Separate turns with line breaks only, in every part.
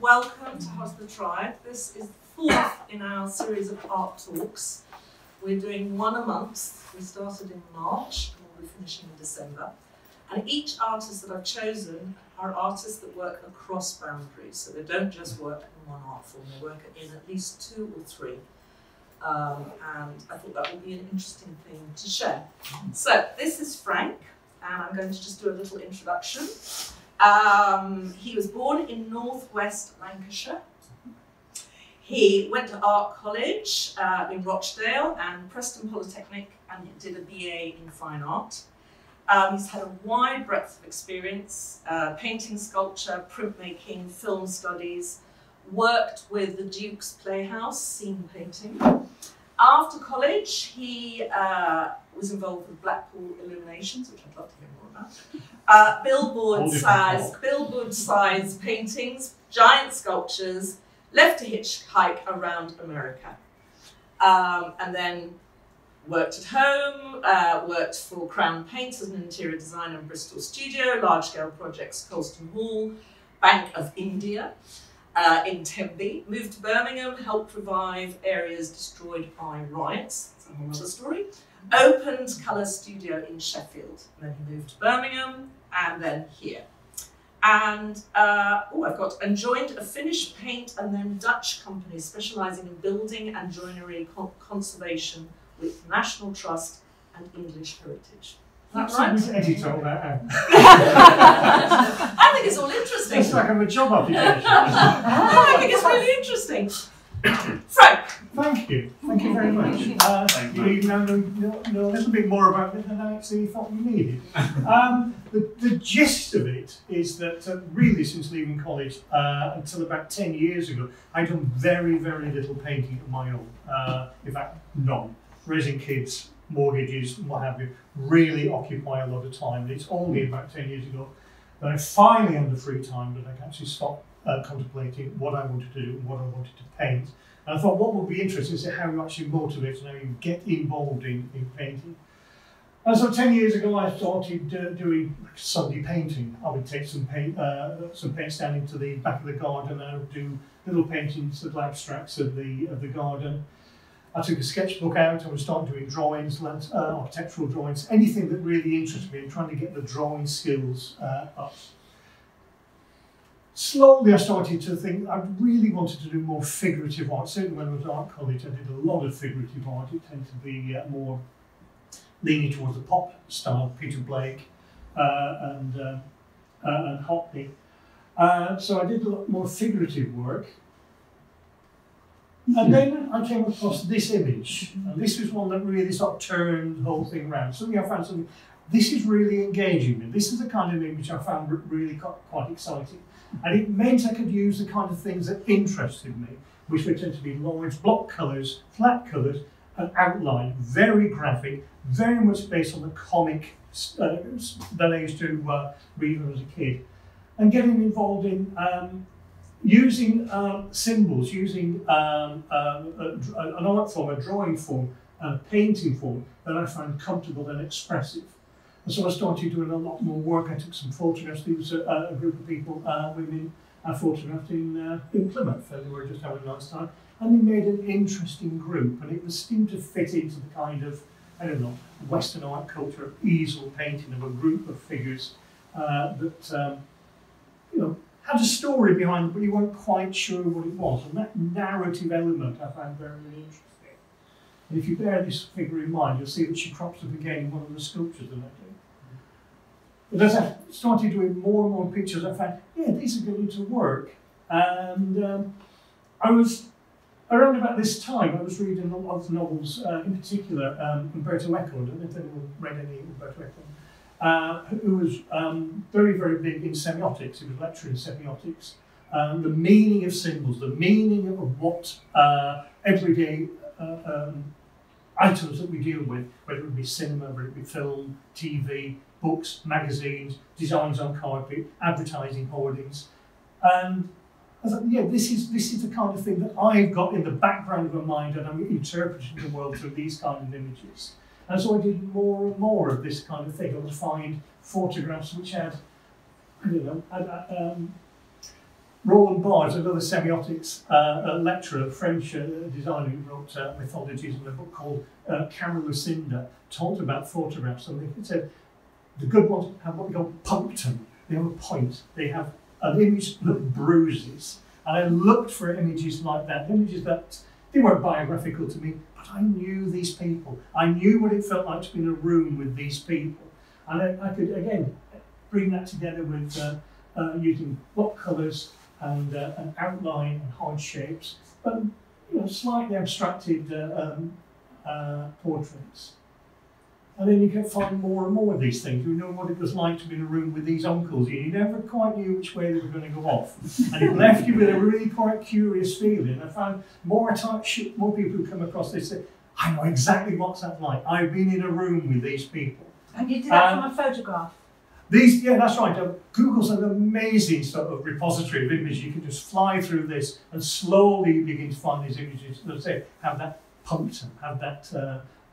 Welcome to House of the Tribe. This is the fourth in our series of art talks. We're doing one a month. We started in March and we'll be finishing in December. And each artist that I've chosen are artists that work across boundaries. So they don't just work in one art form, they work in at least two or three. And I thought that would be an interesting thing to share. So this is Frank, and I'm going to just do a little introduction. He was born in northwest Lancashire. He went to art college in Rochdale and Preston Polytechnic and did a BA in fine art. He's had a wide breadth of experience, painting, sculpture, printmaking, film studies, worked with the Duke's Playhouse, scene painting. After college, he was involved with Blackpool Illuminations, which I'd love to hear more about. Billboard-size paintings, giant sculptures, left to hitchhike around America. And then worked at home, worked for Crown Paints as an interior designer in Bristol studio, large-scale projects, Colston Hall, Bank of India. In Tembe, moved to Birmingham, helped revive areas destroyed by riots, that's a whole other story. Opened Colour Studio in Sheffield, and then he moved to Birmingham, and then here. And and joined a Finnish paint and then Dutch company specialising in building and joinery conservation with National Trust and English Heritage. Is that right?
Edit all that out.
I think it's all interesting.
It's like I'm a job application.
I think it's really interesting. Frank.
Thank you. Thank you very much. You know a little bit more about it than I actually thought you needed. The gist of it is that really since leaving college until about 10 years ago, I'd done very, very little painting of my own. In fact, none. Raising kids, mortgages, what have you, really occupy a lot of time. And it's only about 10 years ago that I finally had the free time that I could actually stop contemplating what I wanted to do and what I wanted to paint. And I thought what would be interesting is how you actually motivate and how you get involved in painting. And so 10 years ago I started doing Sunday painting. I would take some paints down into the back of the garden and I would do little paintings, little abstracts of the garden. I took a sketchbook out, I would start doing drawings, architectural drawings, anything that really interested me and trying to get the drawing skills up. Slowly I started to think I really wanted to do more figurative art. Certainly when I was at art college I did a lot of figurative art. It tended to be more leaning towards the pop style, Peter Blake and Hockney. So I did a lot more figurative work. And then I came across this image, and this was one that really sort of turned the whole thing around. Suddenly I found something, this is really engaging me. This is the kind of image I found really quite exciting. And it meant I could use the kind of things that interested me, which would tend to be lines, block colours, flat colours, and outline, very graphic, very much based on the comic that I used to read when I was a kid. And getting involved in using symbols, using an art form, a drawing form, a painting form that I found comfortable and expressive. And so I started doing a lot more work. I took some photographs. There was a group of people, women, I photographed in Plymouth. They were just having a nice time. And they made an interesting group, and it seemed to fit into the kind of, I don't know, Western art culture of easel painting of a group of figures that, you know, had a story behind it, but you weren't quite sure what it was. And that narrative element I found very, very interesting. And if you bear this figure in mind, you'll see that she crops up again in one of the sculptures that I do. But as I started doing more and more pictures, I found, yeah, these are going to work. And I was, around about this time, I was reading a lot of novels, in particular Umberto Eco. I don't know if anyone read any Umberto Eco. Who was very, very big in semiotics. He was lecturing in semiotics. The meaning of symbols, the meaning of what everyday items that we deal with, whether it be cinema, whether it be film, TV, books, magazines, designs on carpet, advertising hoardings. And I thought, yeah, this is the kind of thing that I've got in the background of my mind, and I'm interpreting the world through these kind of images. And so I did more and more of this kind of thing. I would find photographs which had, I don't know, Roland Barthes, another semiotics lecturer, French designer who wrote mythologies in a book called Camera Lucinda, talked about photographs, and he said the good ones have what we call punctum. They have a point. They have an image that bruises. And I looked for images like that, images that they weren't biographical to me, but I knew these people. I knew what it felt like to be in a room with these people. And I could, again, bring that together with using block colours and an outline and hard shapes, but slightly abstracted portraits. And then you can find more and more of these things. You know what it was like to be in a room with these uncles. You never quite knew which way they were going to go off. And it left you with a really quite curious feeling. I found more people who come across this say, I know exactly what's that like. I've been in a room with these people.
And you did that from a photograph?
Yeah, that's right. Google's an amazing sort of repository of images. You can just fly through this and slowly begin to find these images that say have that punctum, have that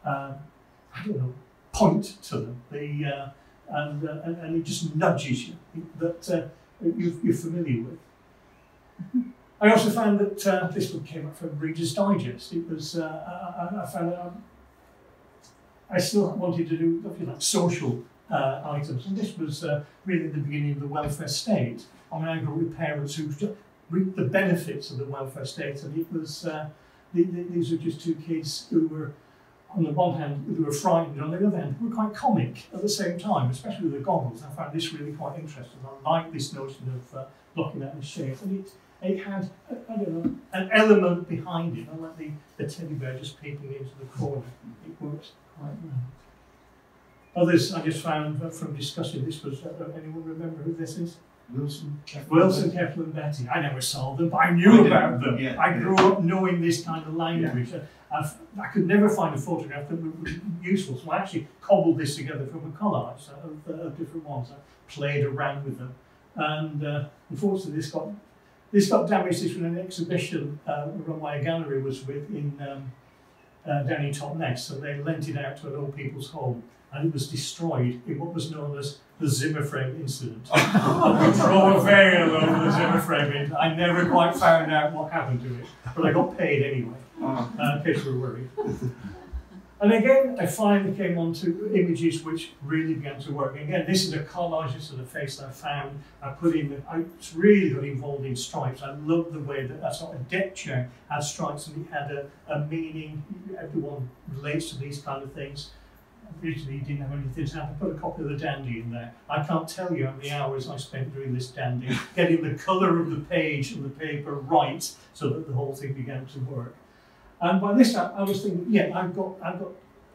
I don't know, point to them. And it just nudges you that you're familiar with. I also found that this book came up from Reader's Digest. It was I found that I still wanted to do like social items, and this was really the beginning of the welfare state. I mean, I grew up with parents who reaped the benefits of the welfare state, and it was these were just two kids who were, on the one hand, who were frightened, and on the other hand, who were quite comic at the same time, especially with the goggles. I found this really quite interesting. I like this notion of looking at the shape, and it had, I don't know, an element behind it. I like the teddy bear just peeping into the corner. It works quite well. Others I just found from discussing this was, anyone remember who this is?
Wilson,
Kepler and Betty. I never saw them, but I knew about them.
Yeah,
I grew up knowing this kind of language. Yeah. I could never find a photograph that was useful, so I actually cobbled this together from a collage of different ones. I played around with them, and unfortunately this got damaged. This was an exhibition run by a gallery was with in down in Totnes, so they lent it out to an old people's home, and it was destroyed in what was known as the Zimmer frame incident. We draw a veil over the Zimmer frame incident. I never quite found out what happened to it, but I got paid anyway, in case you were worried. And again, I finally came on to images which really began to work. And again, this is a collage, this is a face that I found. I really got involved in stripes. I loved the way that sort of deck chair had stripes, and it had a meaning. Everyone relates to these kind of things. Originally, you didn't have anything, so I had to put a copy of the dandy in there. I can't tell you how many hours I spent doing this dandy, getting the colour of the page and the paper right so that the whole thing began to work. And by this time, I was thinking, yeah, I've got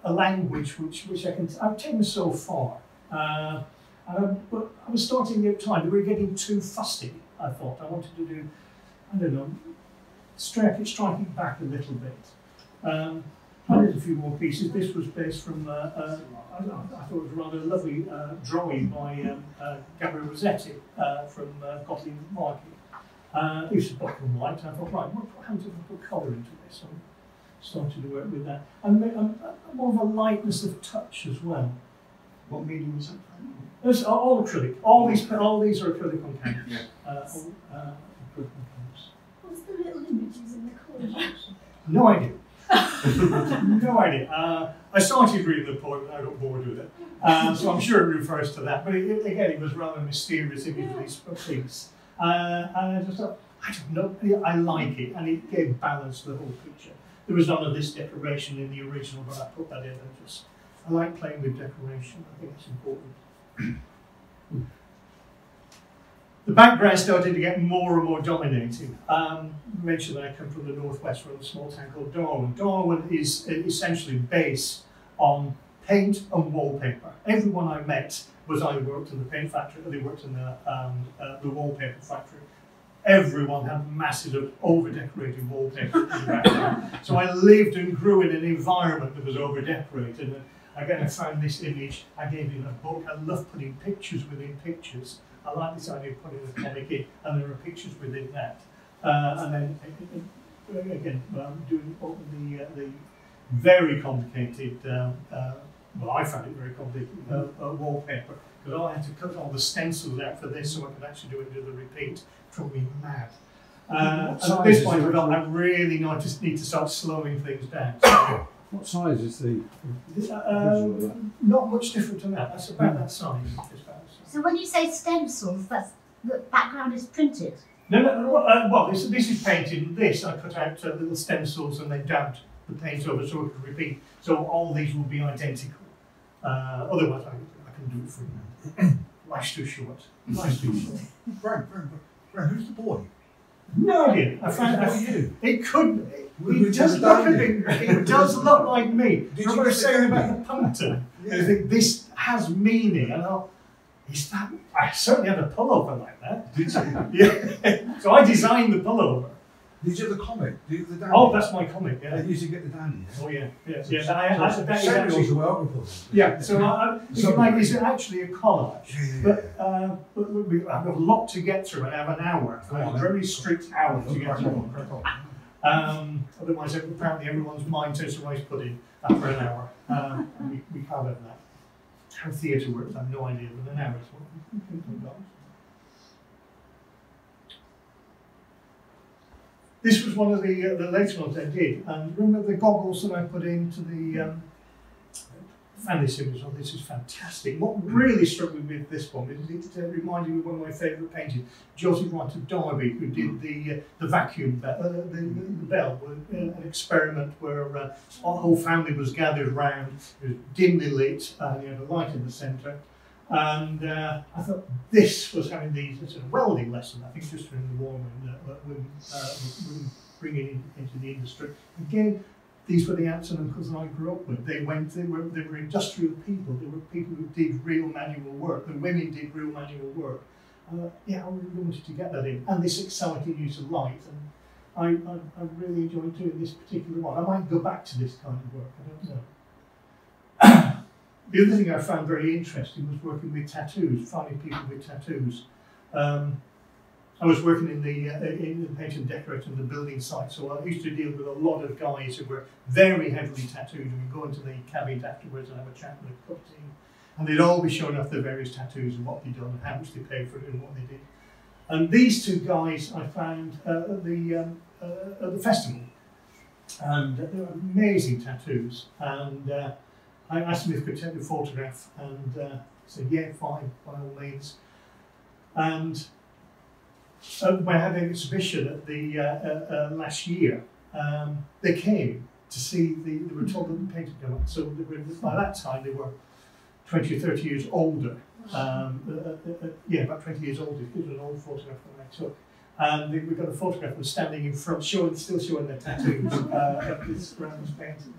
a language which I've taken so far. But I was starting to get tired. We were getting too fussy, I thought. I wanted to do, I don't know, striking back a little bit. I did a few more pieces. This was based from, I thought it was a rather lovely drawing by Gabriele Rossetti from Gottlieb Markey. It was black and white. I thought, right, what happens if I put colour into this? I started to work with that. And more of a lightness of touch as well.
What medium was that?
It's all acrylic. All these are acrylic on canvas.
Yeah.
All acrylic on canvas.
What's the little images in the corner?
No idea. No idea. I started reading the poem and I got bored with it. So I'm sure it refers to that. But again, it was rather a mysterious image of these things. And I just thought, I don't know, I like it. And it gave balance to the whole picture. There was none of this decoration in the original, but I put that in and I like playing with decoration. I think it's important. The background started to get more and more dominating. I mentioned that I come from the northwest, from a small town called Darwin. Darwin is essentially based on paint and wallpaper. Everyone I met was either worked in the paint factory or they worked in the wallpaper factory. Everyone had masses of over-decorated wallpaper in the background. So I lived and grew in an environment that was over-decorated. And again, I found this image, I gave it a book. I love putting pictures within pictures. I like this idea of putting a comic in, and there are pictures within that. And then, again, doing the very complicated, well, I found it very complicated, wallpaper, but I had to cut all the stencils out for this so I could actually do it with the repeat. Drove me mad. And at this point, I thought I really need to start slowing things down. So,
What size is the
not much different to that. That's about that size. Just about that size.
So when you say stencils, that's the background is printed.
No. Well, this is painted. This I cut out little stencils and then dabbed the paint over so it could repeat. So all these will be identical. Otherwise, I can do it for you. Life's too short. Life's too short.
Brad, who's the boy?
No idea. I found
What are you?
it could.
We
It does look a bit. It does look like me.
Did
Remember
you
I was
get the
saying
guy?
about the punter?
Yeah.
I think this has meaning. And is that? I certainly had a pullover like that.
Did you?
Yeah. So I designed the pullover.
Did you have the comic? Did you have the Danny?
Oh, that's my comic.
They
Yeah.
used to get the Danny.
Oh yeah. Yeah.
So-
Yeah.
so-
That
so
is
Samuel's
actually.
the biographer.
Yeah. So if you like, it's actually a collage.
Yeah.
But I've got a lot to get through and I have an hour.
Go on,
a
then.
very strict hour to get
Crack
through.
on, crack on.
Otherwise, apparently everyone's mind turns to rice pudding after an hour. And we can't have that. How theatre works, I have no idea, but an hour is what we've got. This was one of the later ones I did. And remember the goggles that I put into the family series? Oh, this is fantastic. What really struck me with this one is it reminded me of one of my favourite painters, Joseph Wright of Derby, who did the vacuum bell, the bell, an experiment where a whole family was gathered round. It was dimly lit, and you had a light in the centre. And I thought this was having these sort of welding lesson. I think just in the war women bringing into the industry. Again, these were the aunts and uncles that I grew up with. They were industrial people. They were people who did real manual work. The women did real manual work. Yeah, I really wanted to get that in, and this exciting use of light. And I really enjoyed doing this particular one. I might go back to this kind of work. I don't know. The other thing I found very interesting was working with tattoos, finding people with tattoos. I was working in the paint and decorating the building site, so I used to deal with a lot of guys who were very heavily tattooed, and we'd go into the cabin afterwards and have a chat with a cup of tea, and they'd all be showing off their various tattoos and what they'd done and how much they paid for it and what they did. And these two guys I found at the festival, and they were amazing tattoos. And I asked them if they could take a photograph, and said, yeah, fine, by all means. And when I had an exhibition at the last year, they came to see they were told that the painting had come up. So they were, by that time they were 20 or 30 years older. Yeah, about 20 years older. It was an old photograph that I took. And we got a photograph of them standing in front, still showing their tattoos of this Randall's painting.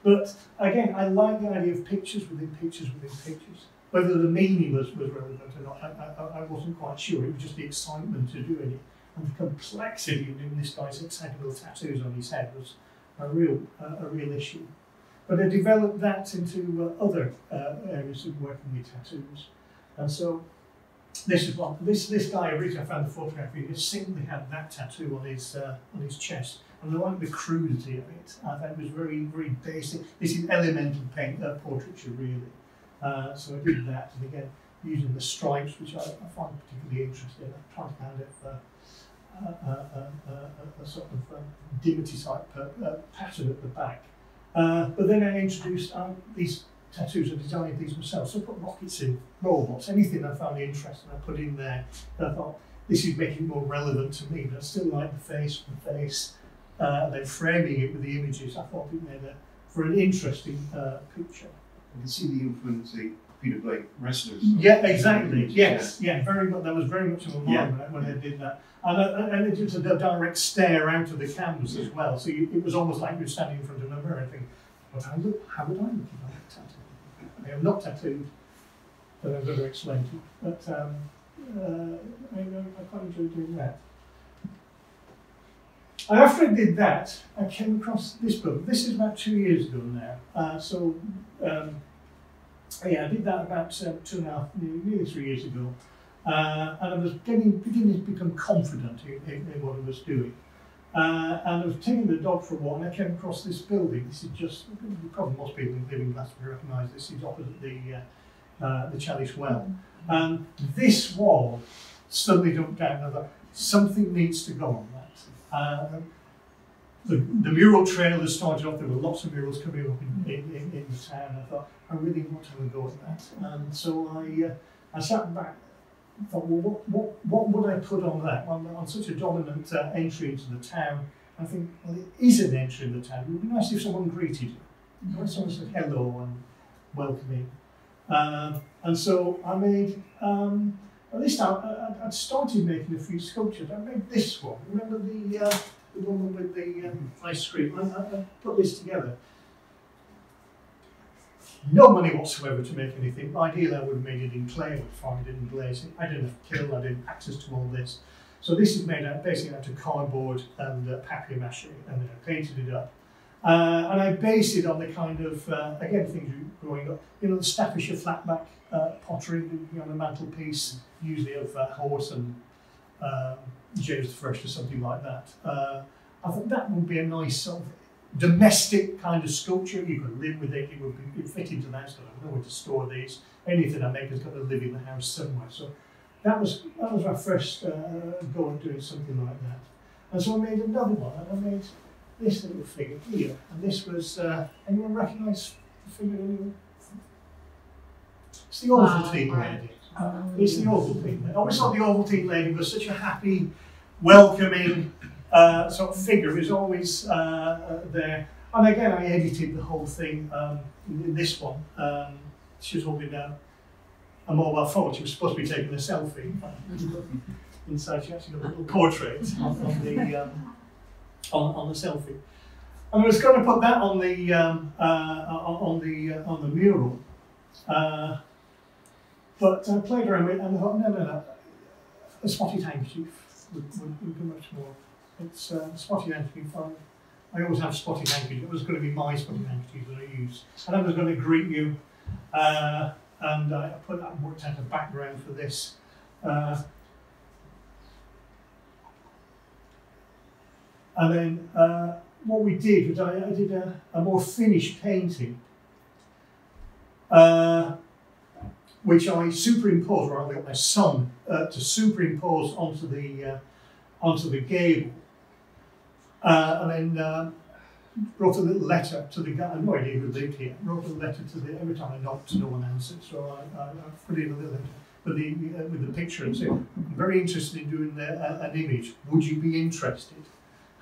But again, I like the idea of pictures within pictures within pictures. Whether the meaning was relevant or not, I wasn't quite sure. It was just the excitement to doing it. And the complexity of doing this guy's hexagonal tattoos on his head was a real issue. But I developed that into other areas of working with tattoos. And so this is one. This guy, originally I found the photograph, he simply had that tattoo on his chest. And I like the crudity of it. I thought it was very, very basic. This is elemental paint, portraiture really. So I did that, and again, using the stripes, which I find particularly interesting. I tried to have a sort of dimity type pattern at the back. But then I introduced these tattoos. I designed these myself. So I put rockets in, robots, anything I found interesting, I put in there. And I thought, this is making it more relevant to me, but I still like the face, and then framing it with the images. I thought it made for an interesting picture.
You can see the influence of Peter Blake wrestlers.
Yeah, exactly. Yes, yeah, very much. That was very much of a moment when they did that, and it was a direct stare out of the canvas as well. So it was almost like you were standing in front of a mirror and thinking, how would I look if I had tattooed? I am not tattooed, but I'm going to explain to you. But I quite enjoyed doing that. And after I did that, I came across this book. This is about 2 years ago now. Yeah, I did that about 2.5, nearly 3 years ago. And I was beginning to become confident in what I was doing. And I was taking the dog for a walk, and I came across this building. This is just, probably most people who live in Glasgow recognise this. It's opposite the the chalice well. And this wall suddenly jumped down, and I thought, something needs to go on that. The mural trail has started off, there were lots of murals coming up in the town. I thought, I really want to have a go at that. And so I sat back and thought, well, what would I put on that? On such a dominant entry into the town, I think, well, it is an entry in the town. It would be nice if someone greeted you. When someone said hello and welcoming. And so I made, at least I'd started making a few sculptures. I made this one. Remember the woman with the ice cream? I put this together. No money whatsoever to make anything. Ideally, I would have made it in clay. I would find it and glaze it. I didn't have kiln. I didn't have access to all this. So this is made out basically out of cardboard and papier-mâché, and then I painted it up. And I based it on the kind of, again, things growing up, you know, the Staffordshire flatback pottery, you know, on the mantelpiece, usually of Harwood and James I or something like that. I thought that would be a nice sort of domestic kind of sculpture. You could live with it, it would fit into the house. I don't know where to store these. Anything I make has got to live in the house somewhere. So that was my first go at doing something like that. And so I made another one, and I made this little figure here, and this was, anyone recognise the figure? Anyone? It's the Ovaltine lady. It's the Ovaltine lady. Always thought the Ovaltine lady was such a happy, welcoming sort of figure. It was always there. And again, I edited the whole thing in this one. She was holding a mobile phone. She was supposed to be taking a selfie. Inside, she actually got a little portrait on the selfie, and I was going to put that on the mural, but I played around with it and I thought, no, a spotted handkerchief would be much more. It's spotted handkerchief. I always have spotted handkerchief. It was going to be my spotted handkerchief that I use, and I was going to greet you, and I worked out a background for this. And then what we did was I did a more finished painting, which I superimposed, or I got my son to superimpose onto the gable, and then wrote a little letter to the guy. I had no idea who lived here. Wrote a letter to the. Every time I knocked, no one answered, so I put in a little letter with the picture and said, "I'm very interested in doing an image. Would you be interested?"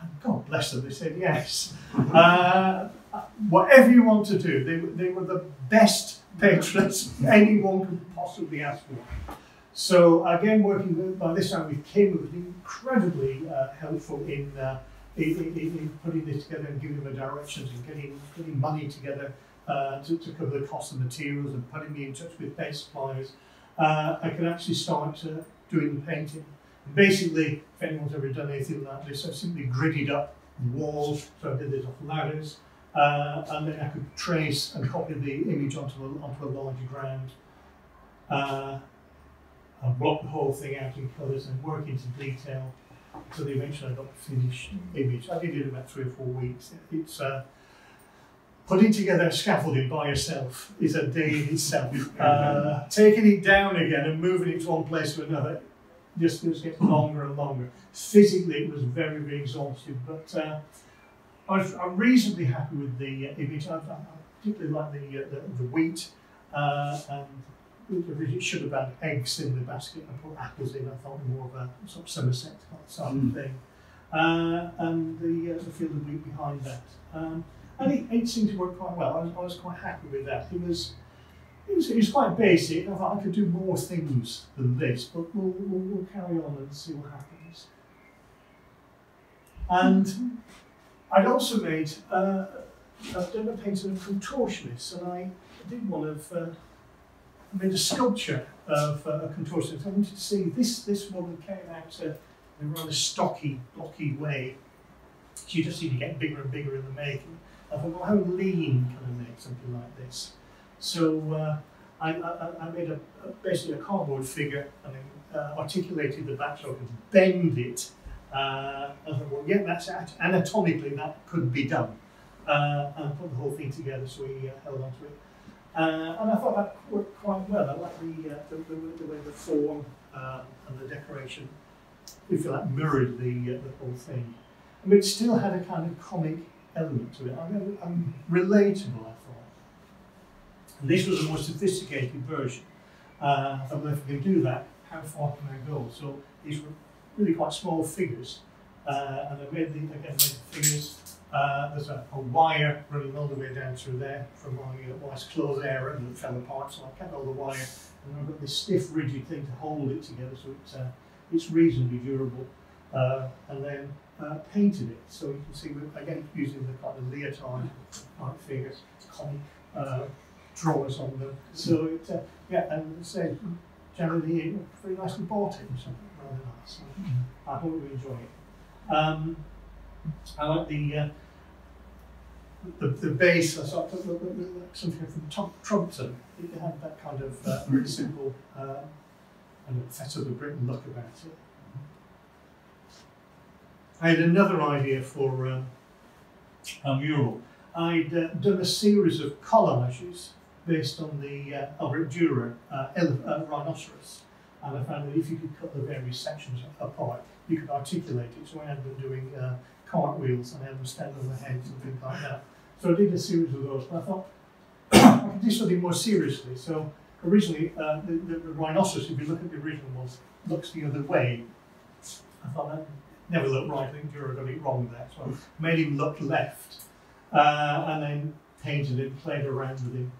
And God bless them, they said yes. Whatever you want to do, they were the best patrons anyone could possibly ask for. So again, working by this time with Kim, who was incredibly helpful in putting this together and giving them the directions and getting money together to cover the cost of materials and putting me in touch with paint suppliers. I could actually start doing the painting. Basically, if anyone's ever done anything like this, I simply gridded up walls, so I did this off ladders, and then I could trace and copy the image onto a larger ground. I blocked the whole thing out in colours and work into detail until eventually I got the finished image. I did it in about 3 or 4 weeks. It's putting together scaffolding by yourself is a day in itself. Taking it down again and moving it to one place to another just gets longer and longer. Physically, it was very, very exhaustive, but I'm reasonably happy with the image. I particularly like the wheat, and it should have had eggs in the basket. I put apples in. I thought more of a sort of Somerset sort of thing, and the field of wheat behind that. And it seemed to work quite well. I was quite happy with that. It was quite basic. I thought I could do more things than this, but we'll carry on and see what happens. And I'd also made, I've done a painting of contortionists, and I did one of, I made a sculpture of a contortionist. I wanted to see this woman came out in a rather stocky, blocky way. She just seemed to get bigger and bigger in the making. I thought, well, how lean can I make something like this? So I made basically a cardboard figure and then articulated the back so I could bend it. I thought, well, yeah, that's anatomically that could be done. And put the whole thing together, so we held on to it. And I thought that worked quite well. I like the way the form and the decoration, if you like, mirrored the whole thing. I mean, it still had a kind of comic element to it. Relatable, I thought. And this was a more sophisticated version. I thought, well, if I can do that, how far can I go? So these were really quite small figures, and I made the figures. There's a wire running all the way down through there from my wife's clothes area that fell apart, so I kept all the wire, and I've got this stiff, rigid thing to hold it together, so it's reasonably durable. And then painted it, so you can see we're again using the kind of leotard type figures, comic drawers on them. So it, yeah, and say generally very nicely bought it, something rather nice. So I hope you enjoy it. I like the base. I thought it looked like something from Trumpton. It had that kind of very simple and Fete of the Britain look about it. I had another idea for a mural. I'd done a series of collages based on the Albert Dürer rhinoceros, and I found that if you could cut the various sections apart, you could articulate it. So I had them doing cartwheels, and I had them standing on their heads and things like that. So I did a series of those, but I thought I could do something more seriously. So originally, the rhinoceros, if you look at the original ones, looks the other way. I thought that never looked right. I think Dürer got it wrong there. So I made him look left, and then painted it, played around with him.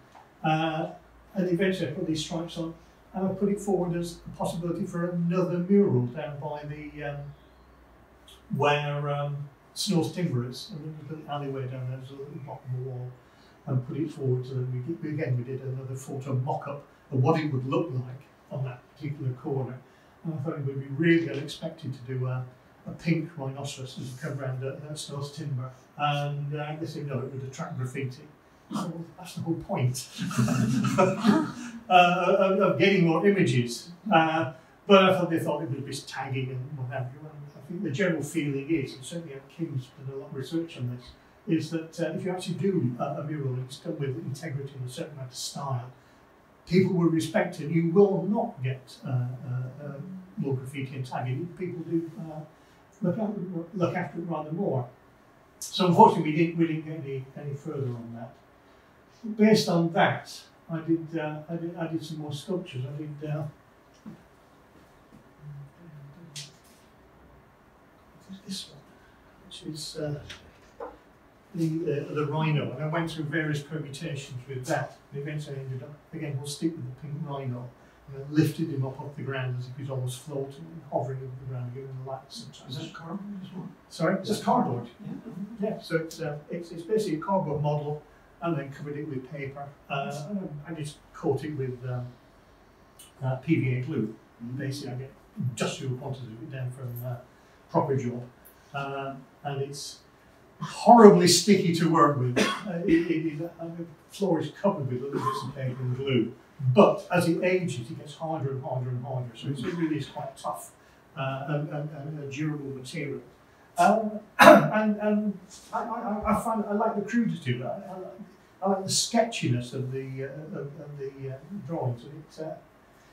And eventually I put these stripes on, and I put it forward as a possibility for another mural down by the where Snow's Timber is, and then we put the alleyway down there, there's a little block on the wall, and put it forward. So then we did another photo mock-up of what it would look like on that particular corner. And I thought it would be really unexpected to do a pink rhinoceros as you come round Snow's Timber, and they said no, it would attract graffiti. So that's the whole point of getting more images. But I thought they thought it would be tagging and what have you. And I think the general feeling is, and certainly Kim's done a lot of research on this, is that if you actually do a mural and it's done with integrity and a certain amount of style, people will respect it. You will not get more graffiti and tagging. People do look after it rather more. So unfortunately, we didn't get any further on that. Based on that, I did some more sculptures. I did this one, which is the rhino, and I went through various permutations with that. And eventually, I ended up again. We'll stick with the pink rhino. And I lifted him up off the ground as if he was almost floating and hovering over the ground, giving him the light sometimes.
Is that cardboard as well?
Sorry, just cardboard. Yeah. So it's basically a cardboard model, and then covered it with paper. And I just coat it with PVA glue. Basically, I get industrial quantities of it down from Proper Job, and it's horribly sticky to work with. The floor is covered with little bits of paper and glue. But as it ages, it gets harder and harder and harder. So it really is quite tough and a durable material. And I find I like the crudity of it. I like the sketchiness of the drawings.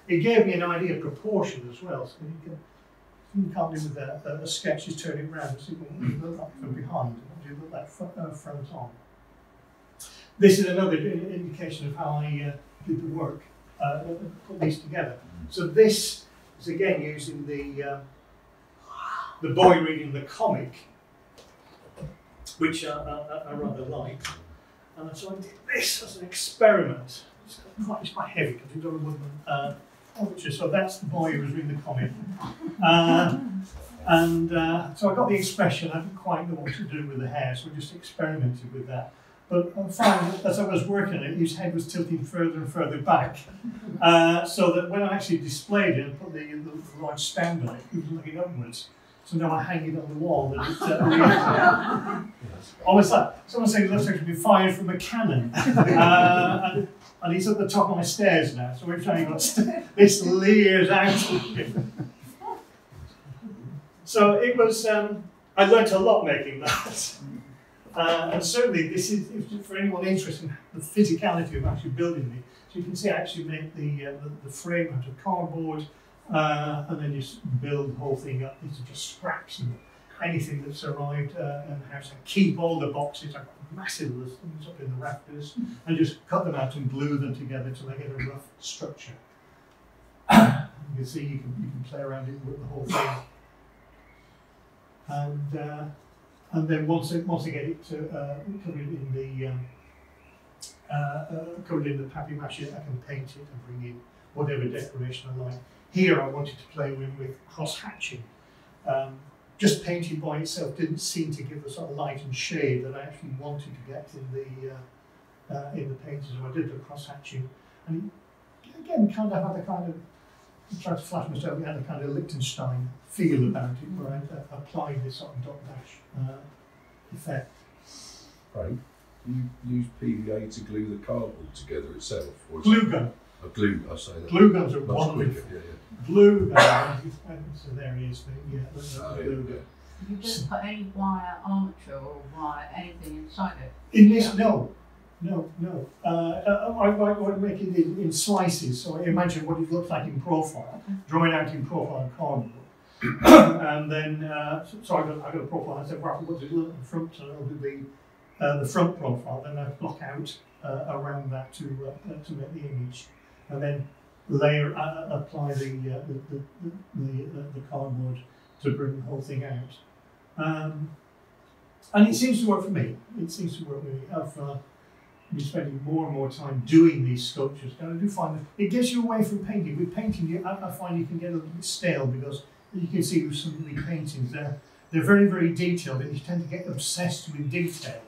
It gave me an idea of proportion as well. So you can't do with a sketch, just turn it around and see what you look like from behind and what you look like front on. This is another indication of how I did the work, put these together. So this is again using the boy reading the comic, which I rather like. And so I did this as an experiment. It's quite heavy because it's got a wooden picture. So that's the boy who was reading the comic. So I got the expression. I didn't quite know what to do with the hair, so I just experimented with that. But I found that as I was working on it, his head was tilting further and further back, so that when I actually displayed it and put the large stand on it, he was looking upwards. So now I hang it on the wall. And almost like someone saying it looks like to be fired from a cannon. And he's at the top of my stairs now, so every time he got this leers out. So it was. I learnt a lot making that. And certainly this is, if, for anyone interested in the physicality of actually building it, so you can see I actually make the frame out of cardboard and then just build the whole thing up. These are just scraps and anything that's arrived in the house. I keep all the boxes, I've got massive little things up in the rafters, and just cut them out and glue them together till I get a rough structure. You can see you can play around it with the whole thing. And then once I get it covered in the papier-mâché, I can paint it and bring in whatever decoration I like. Here I wanted to play with cross-hatching. Just painting by itself didn't seem to give the sort of light and shade that I actually wanted to get in the painting, so I did the cross-hatching. And again, kind of had a kind of, I tried to flatter myself, it had a kind of Liechtenstein feel about it, where I applied this sort of dot dash effect.
Right. You use PVA to glue the cardboard together itself? Or
Glue gun.
A glue, I say that.
Glue guns are
Much
wonderful.
quicker, yeah.
Glue gun, so there he is, yeah, that's
Oh,
glue
yeah.
gun.
You didn't put any wire armature or wire anything inside it?
In this, no. I make it in slices, so I imagine what it looks like in profile, drawing out in profile on cardboard. And then, so I got a profile, I said, well, what does it look in front? So I'll do the front profile, then I block out around that to make the image. And then apply the cardboard to bring the whole thing out. And it seems to work for me. It seems to work for me. I've been spending more and more time doing these sculptures. And I do find that it gets you away from painting. With painting, I find you can get a little bit stale because you can see with some of the paintings, they're very, very detailed, and you tend to get obsessed with detail.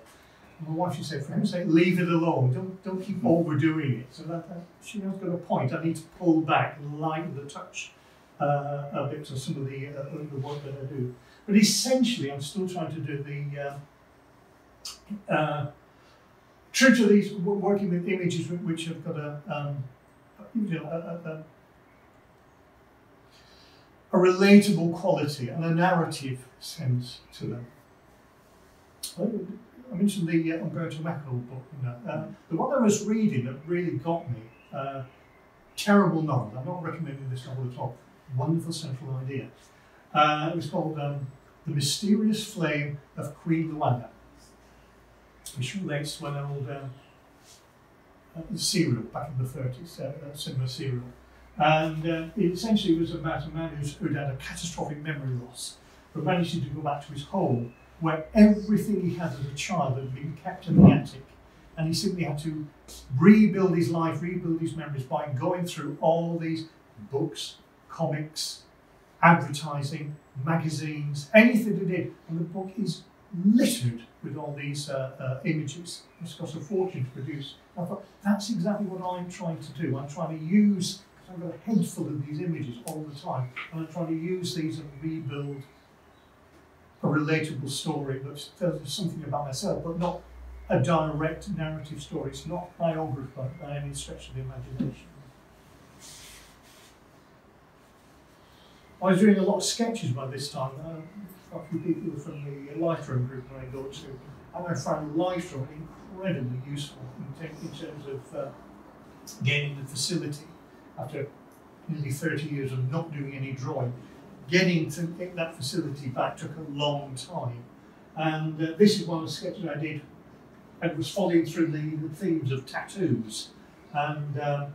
And my wife should say, for heaven's sake, leave it alone. Don't keep overdoing it. So that she has got a point. I need to pull back and lighten the touch a bit to some of the work that I do. But essentially, I'm still trying to do the true to these, working with images which have got a relatable quality and a narrative sense to them. I mentioned the Umberto Macaro's book. The one I was reading that really got me, terrible novel, I'm not recommending this novel at all, wonderful central idea. It was called The Mysterious Flame of Queen Luana, which relates to an old serial back in the 30s, similar serial. And it essentially was about a man who'd had a catastrophic memory loss, but managed to go back to his home where everything he had as a child had been kept in the attic. And he simply had to rebuild his life, rebuild his memories by going through all these books, comics, advertising, magazines, anything he did. And the book is littered with all these images. It's cost a fortune to produce. I thought, that's exactly what I'm trying to do. I'm trying to use, because I've got a head full of these images all the time, and I'm trying to use these and rebuild a relatable story that tells something about myself, but not a direct narrative story. It's not biographer by any stretch of the imagination. I was doing a lot of sketches by this time. A few people from the Lightroom group that I go to, and I found Lightroom incredibly useful in terms of gaining the facility after nearly 30 years of not doing any drawing. Getting to get that facility back took a long time. And this is one of the sketches I did. I was following through the themes of tattoos. And I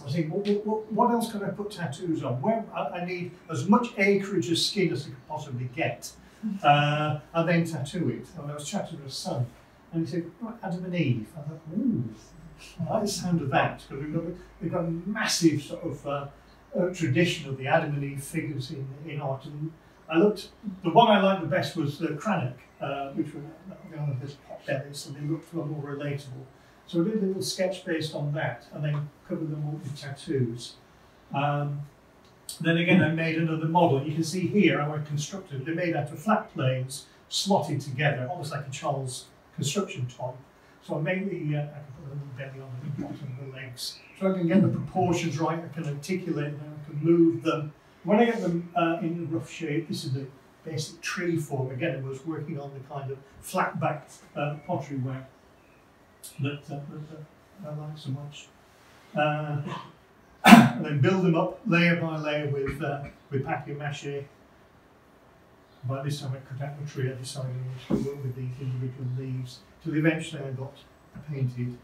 was thinking, what else can I put tattoos on? Where I need as much acreage of skin as I could possibly get. And then tattoo it. And I was chatting with a son, and he said, right, Adam and Eve. I thought, ooh, I like the sound of that, because we've got a massive sort of tradition of the Adam and Eve figures in art. And I looked, the one I liked the best was the Cranach, which were one of his pot bellies, and they looked more relatable. So I did a little sketch based on that, and then covered them up with tattoos. Then again, I made another model. You can see here how I constructed. They're made out of flat planes, slotted together, almost like a Charles construction toy. So I made the, I can put a little belly on the bottom of the legs. So I can get the proportions right, I can articulate them, I can move them. When I get them in rough shape, this is the basic tree form. Again, it was working on the kind of flat-backed pottery ware that I like so much. And then build them up layer by layer with papier-mâché. By this time I cut out the tree, I decided to work with these individual leaves, till eventually I got a painted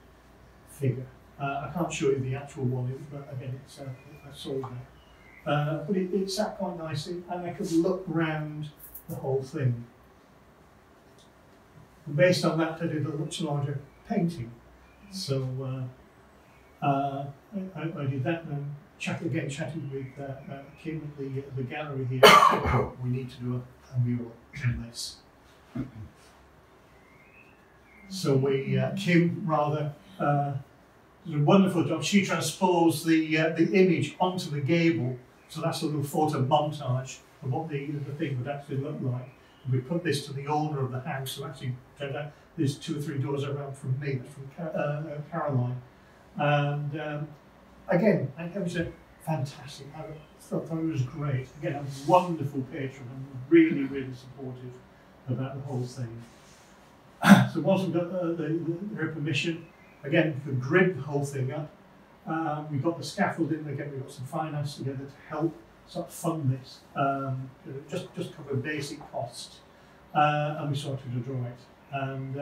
figure. I can't show you the actual one, but again, it's I sold that. But it sat quite nicely, and I could look round the whole thing. And based on that, I did a much larger painting. So I did that, and chatted with Kim at the gallery here. We need to do a mural on this. So Kim rather did a wonderful job. She transposed the image onto the gable, so that's a little photo montage of what the thing would actually look like. And we put this to the owner of the house, who actually turned out there's 2 or 3 doors around from me, from Caroline. And again, it was fantastic. I thought it was great. Again, a wonderful patron and really, really supportive about the whole thing. So once we got her permission, again, we could grid the whole thing up. We got the scaffolding, again, we got some finance together to help sort of fund this, just cover basic costs. And we started to draw it. And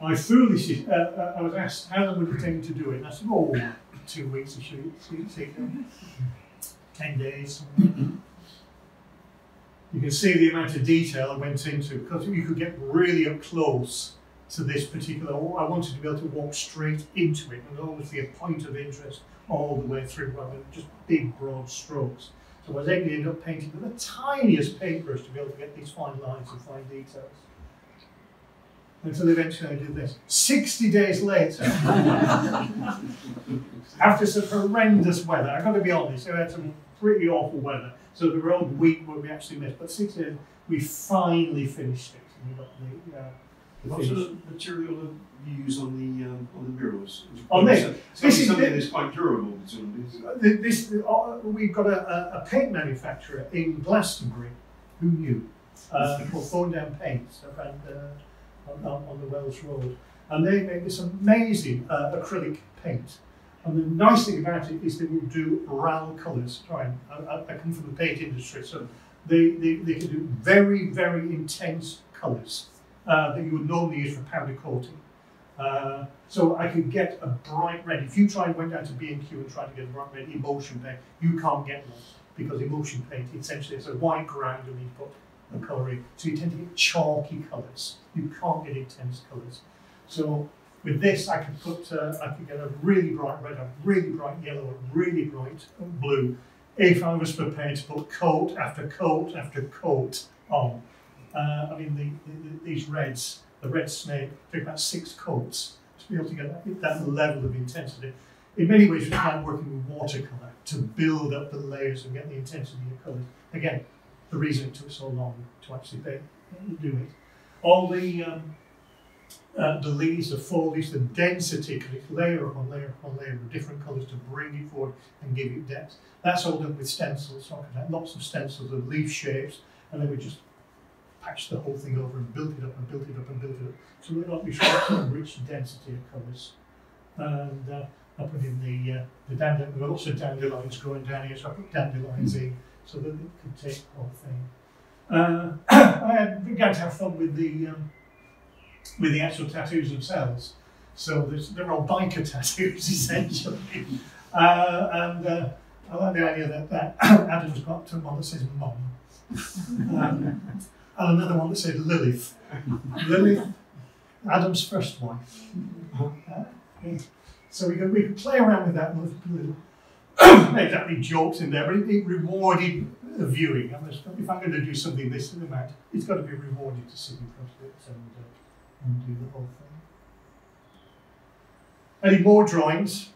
I foolishly, I was asked how long would it take to do it, and I said, oh, 2 weeks, it should take 10 days. You can see the amount of detail I went into, because you could get really up close to this particular. I wanted to be able to walk straight into it, and obviously a point of interest all the way through, rather than just big, broad strokes. So I was able to end up painting with the tiniest paintbrush to be able to get these fine lines and fine details. Until eventually I did this. 60 days later, after some horrendous weather, I've got to be honest, we had some pretty awful weather. So the road week where we actually missed, but 6 days, we finally finished it. And we got the
What sort of material have you used on the murals?
On this?
This is something that's quite durable.
We've got a paint manufacturer in Glastonbury, who knew, called Thorn Down Paints, around on the Welsh Road. And they make this amazing acrylic paint. And the nice thing about it is they will do RAL colours. I come from the paint industry, so they can do very, very intense colours that you would normally use for powder coating. So I could get a bright red. If you try and went down to B&Q and tried to get a bright red emulsion paint, you can't get one, because emulsion paint essentially is a white ground and you put the colour in. So you tend to get chalky colours. You can't get intense colours. So with this, I could get a really bright red, a really bright yellow, a really bright blue. If I was prepared to put coat after coat after coat on. I mean, these reds, the red snake, took about 6 coats to be able to get that level of intensity. In many ways, it's like working with watercolour to build up the layers and get the intensity of colours. Again, the reason it took so long to actually do it. All the leaves, the foliage, the density, because it's layer upon layer upon layer of different colours to bring it forward and give it depth. That's all done with stencils. So I could have lots of stencils of leaf shapes, and then we just patched the whole thing over and built it up and built it up and built it up. So we got this rich density of colours. And I put in the dandelion. There were lots of dandelions growing down here, so I put dandelions in so that it could take the whole thing. I began to have fun with the actual tattoos themselves. So they're all biker tattoos essentially. And I like the idea that Adam's got one that says Mum. And another one that said Lilith. Lilith, Adam's first wife. So we could play around with that and little not exactly jokes in there, but it rewarded the viewing. If I'm going to do something this amount, it's got to be rewarded to sit in front of it and do the whole thing. Any more drawings?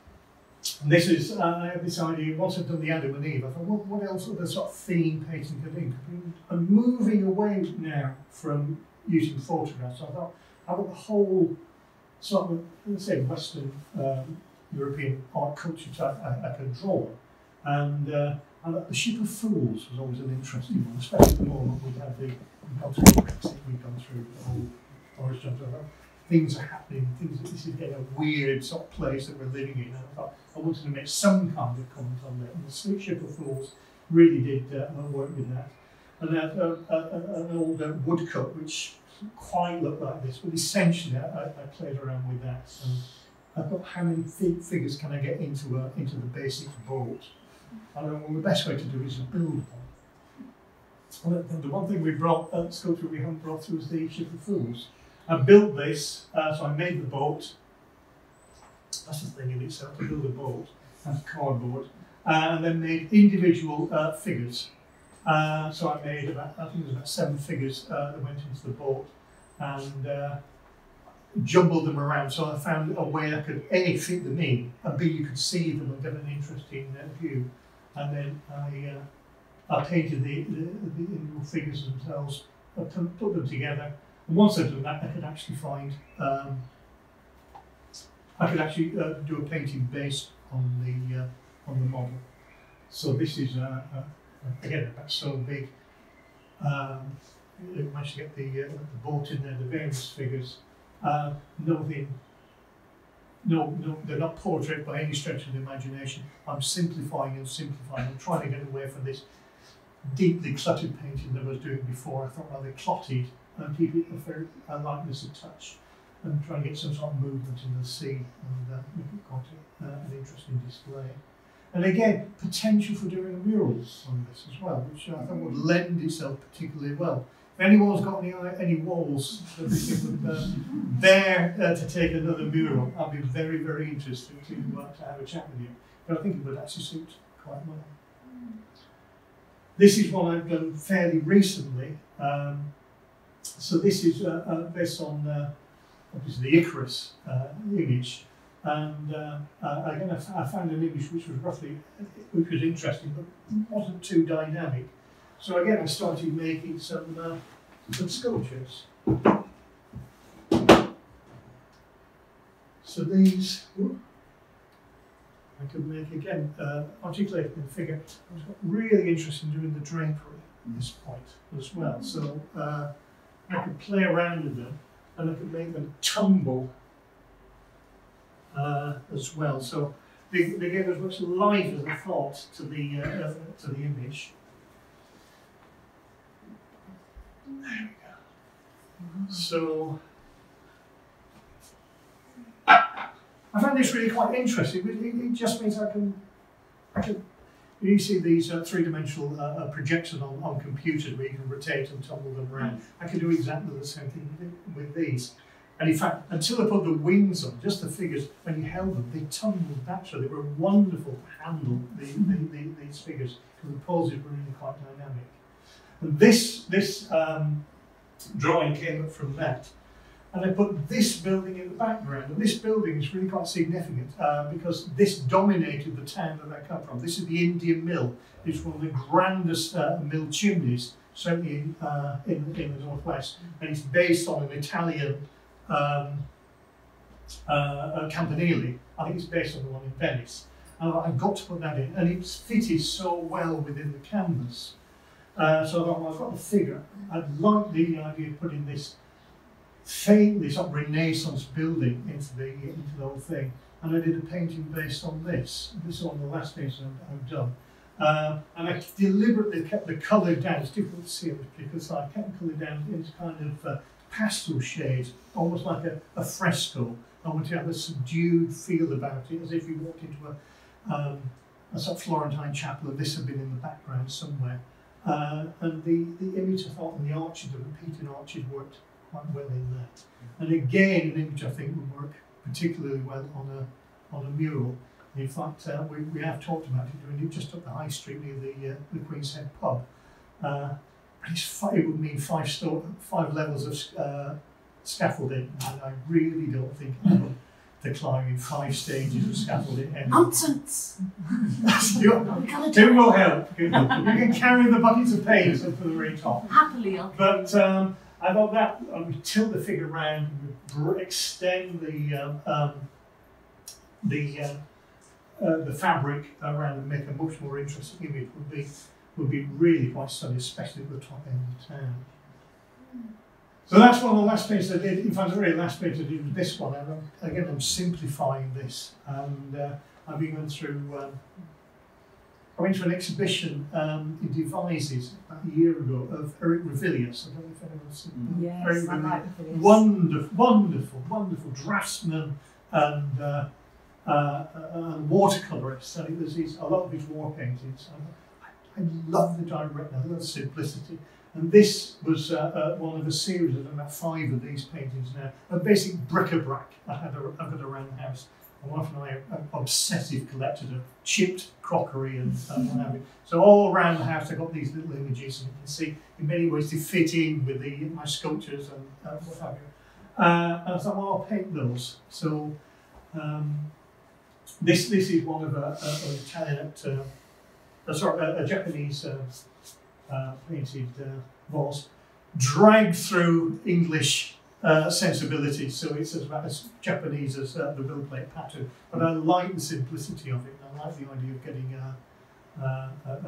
And this is, I have this idea, once I've done the Adam and Eve, I thought, what else other sort of theme painting could be? I'm moving away now from using photographs. I thought, I've got the whole sort of, let's say, Western European art culture type I can draw. And And the Ship of Fools was always an interesting one, especially at the moment we've gone through Brexit, we've gone through the whole Boris Johnson. Things are happening, this is getting a weird sort of place that we're living in. And I thought I wanted to make some kind of comment on that. And the Ship of Fools really did work with that. And an old woodcut which doesn't quite look like this, but essentially I played around with that. And I thought, how many figures can I get into the basic boat? And well, the best way to do it is to build one. And the one thing we brought, sculpture we haven't brought through is the Ship of Fools. I built this, so I made the boat. That's the thing in itself, to build a boat, and cardboard, and then made individual figures. So I made I think it was about 7 figures that went into the boat, and jumbled them around. So I found a way I could A, fit them in, and B, you could see them and get an interesting view. And then I painted the individual figures themselves, put them together. And once I'd done that, I could actually find, do a painting based on the model. So this is again about so big. You managed to get the boat in there, the various figures. They're not portrait by any stretch of the imagination. I'm simplifying and simplifying. I'm trying to get away from this deeply cluttered painting that I was doing before. I thought rather clotted and keep it a lightness of touch, and try and get some sort of movement in the scene and make it quite an interesting display. And again, potential for doing a mural on this as well, which I think would lend itself particularly well. If anyone's got any walls that they think would bear to take another mural, I'd be very, very interested to have a chat with you. But I think it would actually suit quite well. This is one I've done fairly recently. So this is based on obviously the Icarus image, and again I found an image which was interesting but wasn't too dynamic. So again I started making some sculptures. So these I could make again articulating the figure. I was really interested in doing the drapery at this point as well. So I could play around with them, and I could make them tumble as well. So they gave as much life as I thought to the image. There we go. So I found this really quite interesting. It just means I can. You see these three-dimensional projections on computers where you can rotate and tumble them around. I can do exactly the same thing with these. And in fact, until I put the wings on, just the figures, when you held them, they tumbled naturally. They were wonderful to handle, these figures, because the poses were really quite dynamic. And this drawing came up from that. And I put this building in the background, and this building is really quite significant because this dominated the town that I come from. This is the Indian Mill. It's one of the grandest mill chimneys, certainly in the northwest, and it's based on an Italian campanile. I think it's based on the one in Venice. And I've got to put that in, and it's fitted so well within the canvas. So I thought, well, I've got the figure. I'd like the idea of putting this faintly sort of Renaissance building into the whole thing, and I did a painting based on this. This is one of the last paintings I've done, and I deliberately kept the colour down. It's difficult to see it because I kept the colour down into kind of pastel shades, almost like a fresco. I wanted to have a subdued feel about it, as if you walked into a sort of Florentine chapel, and this had been in the background somewhere. And the image I thought, and the arches, the repeating arches, worked quite well in that. And again, an image I think would work particularly well on a mural. And in fact, we have talked about it doing it just up the high street near the Queen's Head pub. And it would mean 5 levels of scaffolding, and I really don't think I would to climb in 5 stages of scaffolding.
Nonsense!
Who will help? You can carry the buckets of paint up to the very top.
Happily, I'll
But I thought that I would tilt the figure around, extend the the fabric around and make a much more interesting image would be really quite stunning, especially at the top end of town. So that's one of the last paintings I did. In fact, the very last painting I did was this one. Again, I'm simplifying this, and I've been going through. I went to an exhibition in Devizes about a year ago of Eric Revilius. I don't know if anyone's seen that.
Yes,
Eric
I like
Revilius.
Revilius.
Wonderful draftsman and watercolourist. And it was a lot of his war paintings. I love the direct, I love the simplicity. And this was one of a series of about 5 of these paintings now. A basic bric-a-brac I've got around the house. My wife and I are obsessive collectors of chipped crockery and what have you. So all around the house I've got these little images, and you can see in many ways they fit in with my sculptures and what have you. And I thought, well, I'll paint those. So this is one of an Italian, a Japanese painted vase, dragged through English sensibilities, so it's about as Japanese as the bill plate pattern. But I like the simplicity of it. I like the idea of getting a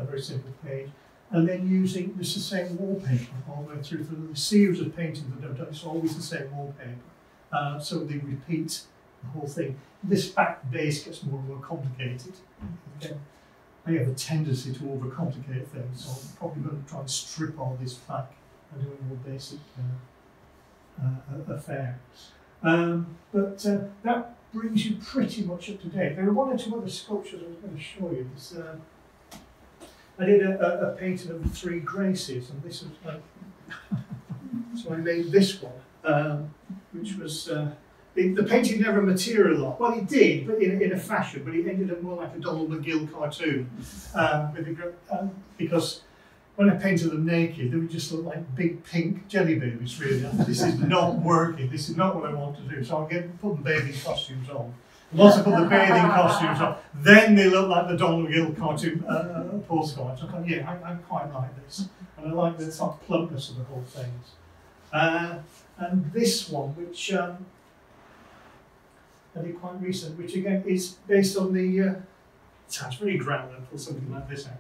very simple page, and then using just the same wallpaper all the way through. For the series of paintings that I've done, it's always the same wallpaper, so they repeat the whole thing. This back base gets more and more complicated. Okay. I have a tendency to overcomplicate things, so I'm probably going to try and strip all this back and do a more basic affair. But that brings you pretty much up to date. There are 1 or 2 other sculptures I was going to show you. This, I did a painting of the 3 Graces, and this was so I made this one, which was the painting never materialised. Well, it did, but in a fashion. But it ended up more like a Donald McGill cartoon, because when I painted them naked, they would just look like big pink jelly babies, really. This is not working. This is not what I want to do. So I put the bathing costumes on. And once I put the bathing costumes on, then they look like the Donald McGill cartoon postcards. I thought, yeah, I quite like this. And I like the sort of plumpness of the whole thing. And this one, which I did quite recent, which again is based on the, it sounds very grand and pull something like this out.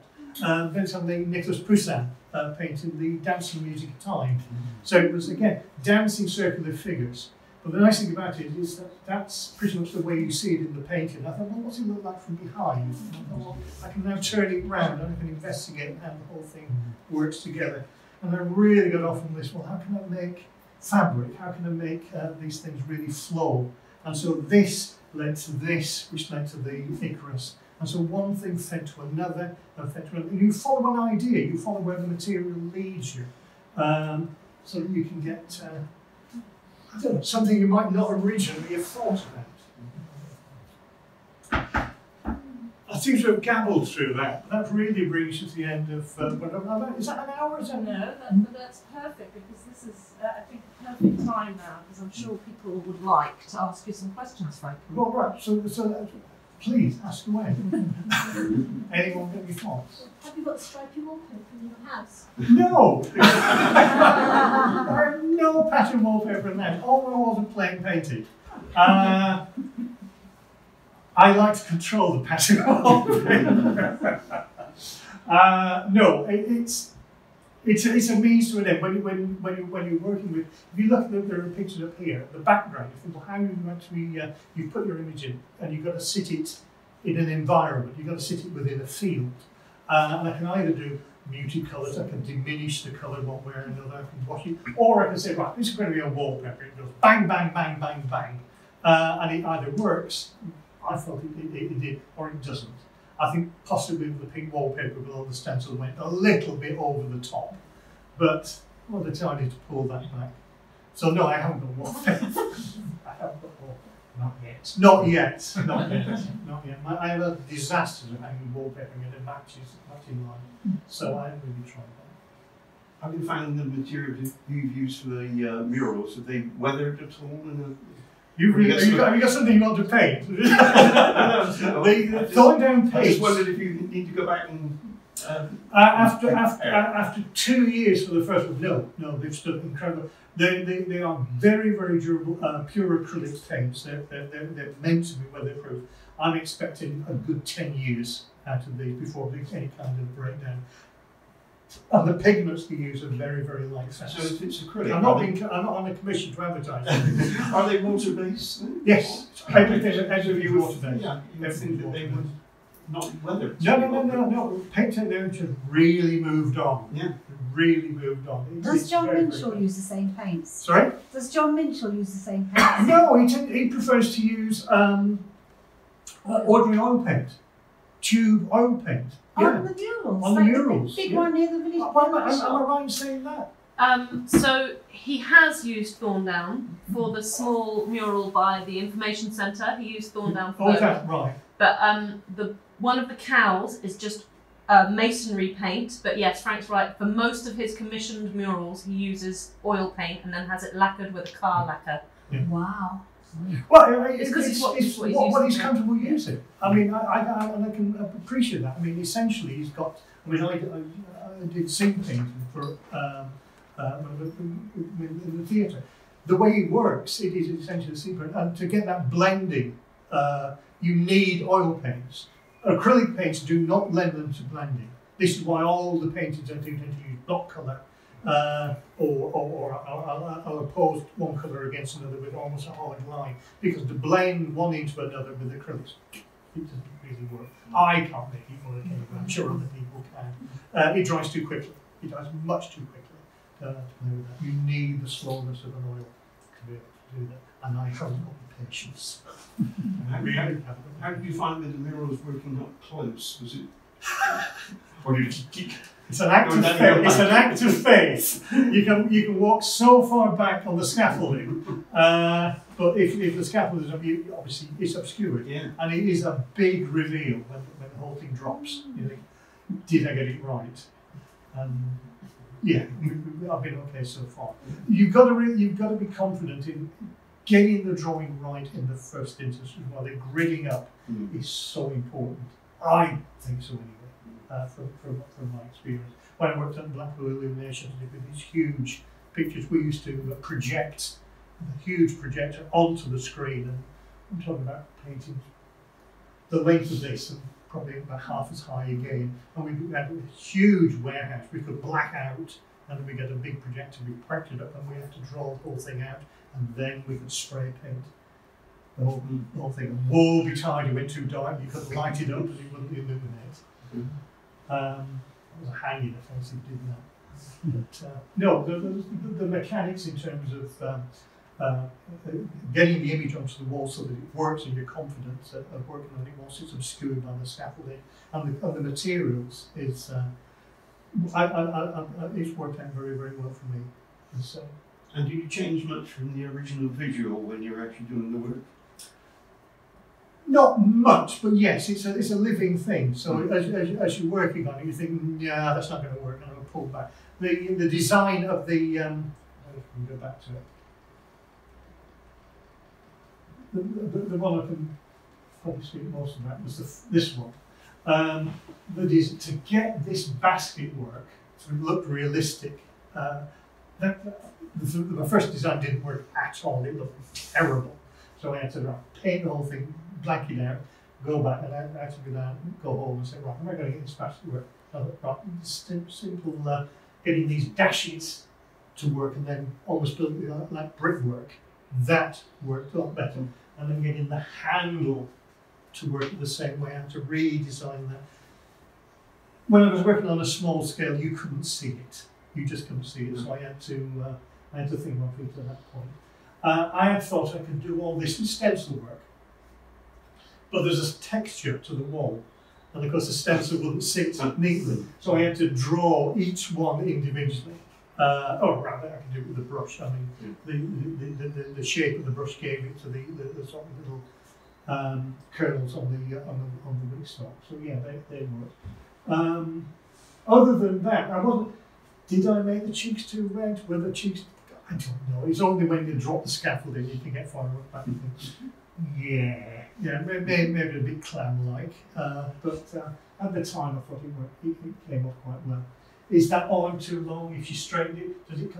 Based on the Nicholas Poussin painting, The Dancing Music of Time. So it was, again, dancing circular figures. But the nice thing about it is that that's pretty much the way you see it in the painting. I thought, well, what's it look like from behind? Well, I can now turn it round and I can investigate how the whole thing works together. And I really got off on this, well, how can I make fabric? How can I make these things really flow? And so this led to this, which led to the Icarus. And so one thing fed to another, and fed to another. And you follow an idea, you follow where the material leads you, so that you can get, I don't know, something you might not originally have thought about. I seem to have gabbled through that. That really brings you to the end of, is that an hour? Is that
No, but that's perfect, because this is, I think, a perfect time now, because I'm sure people would like to ask you some questions, frankly.
Well, right, so please, ask away. Anyone got any thoughts?
Have you got stripy wallpaper in your house?
No! I have no pattern wallpaper in there. All my walls are plain painted. I like to control the pattern wallpaper. No, it's a means to an end. When you're working with, if you look at there are pictures up here, the background, you think, well, how you actually you put your image in, and you've got to sit it in an environment. You've got to sit it within a field, and I can either do muted colours, I can diminish the colour one way or another, I can wash it, or I can say, right, this is going to be a wallpaper. It goes bang, bang, bang, bang, bang, and it either works. I thought it did, or it doesn't. I think possibly the pink wallpaper below the stencil went a little bit over the top, but well, they decided to pull that back. So no, I haven't got wallpaper. I haven't got wallpaper. Not yet. Not yet. Not yet. Not yet. I have a disaster of hanging wallpaper and it matches in line. So I haven't really tried that.
Have you found the materials you've used for the murals, have they weathered at all?
Have you got something you want to paint? Throwing down paint.
I just wondered if you need to go back and...
after 2 years for the first one, no, they've stood incredible. They are very, very durable, pure acrylic paints. They're meant to be weatherproof. I'm expecting a good 10 years out of these before there's any kind of breakdown. And the pigments they use are very, very light.
So if it's acrylic,
I'm not on a commission to advertise.
are they water-based?
Yes, everything is water-based.
Yeah, you would think that they would not weather.
No. Paint technology has really moved on.
Yeah.
Really moved on.
Does John
very,
Minshall
very
use the same paints?
Sorry?
Does John Minshall use the same paints?
No, he prefers to use ordinary oil paint, tube oil paint.
On the murals?
On the murals,
Big
yeah.
one near the village.
Am I right in saying that?
So he has used Thorndown for the small mural by the information centre. He used Thorndown for
Oh,
those.
that's right.
But one of the cows is just masonry paint. But yes, Frank's right. For most of his commissioned murals, he uses oil paint and then has it lacquered with a car lacquer.
Yeah.
Wow.
Well,
It's 'cause it's what
what
he's
he's comfortable using. I mean, I can appreciate that. I mean, essentially, he's got. I mean, I did scene painting for in the theatre. The way it works, it is essentially a scene painting, and to get that blending, you need oil paints. Acrylic paints do not lend them to blending. This is why all the paintings I do tend to use block colour. Or I'll oppose one colour against another with almost a hard line, because to blend one into another with acrylics, it doesn't really work. I can't make it work anyway. I'm sure other people can. It dries too quickly. It dries much too quickly to play with that. You need the slowness of an oil to be able to do that, and I haven't got the patience.
How did you find that the mirror was working up close? Was it? Or did you keep?
It's an act of faith. It's an act of faith. You can walk so far back on the scaffolding, but if the scaffold is obviously it's obscured,
Yeah.
and it is a big reveal when the whole thing drops. You think, did I get it right? Yeah, I've been okay so far. You've got to be confident in getting the drawing right in the first instance, while the gridding up is so important. I think so anyway. From my experience. When I worked on Blackpool Illuminations, with these huge pictures, we used to project a huge projector onto the screen, and I'm talking about paintings the length of this and probably about half as high again. And we had a huge warehouse we could black out, and then we get a big projector, we cracked it up, and we had to draw the whole thing out, and then we could spray paint the whole thing. And woe betide, it went too dark, you could light it up and it wouldn't illuminate. It was a hanging offence if did that. But no, the mechanics in terms of getting the image onto the wall so that it works and you're confident of working on it whilst it's obscured by the scaffolding and the materials is it's worked out very, very well for me. And so,
and did you change much from the original visual when you're actually doing the work?
not much, but yes, it's a living thing. So as you're working on it, you think, yeah, that's not going to work, and I'll pull back. The design of the, I don't know if we can go back to it. The one I can probably speak most about was this one. That is to get this basket work to look realistic. The first design didn't work at all. It looked terrible. So I had to paint the whole thing, blank it out, go back, and I had to go down, go home and say, right, am I going to get this basket work? Right, simple getting these dashes to work, and then almost building like brickwork. That worked a lot better. And then getting the handle to work the same way. I had to redesign that. When I was working on a small scale, you couldn't see it. You just couldn't see it. So I had to think my feet at that point. I had thought I could do all this with stencil work, but there's a texture to the wall, and of course the stencil wouldn't sit neatly. So I had to draw each one individually. Or rather, I can do it with the brush. I mean, the shape of the brush gave it to the sort of little kernels on the wingstop. So yeah, they worked. Other than that, I wasn't. Did I make the cheeks too red? Were the cheeks? I don't know. It's only when you drop the scaffolding you can get far up back. Yeah, maybe a bit clown-like. But at the time, I thought it came off quite well. Is that arm too long? If you straighten it, does it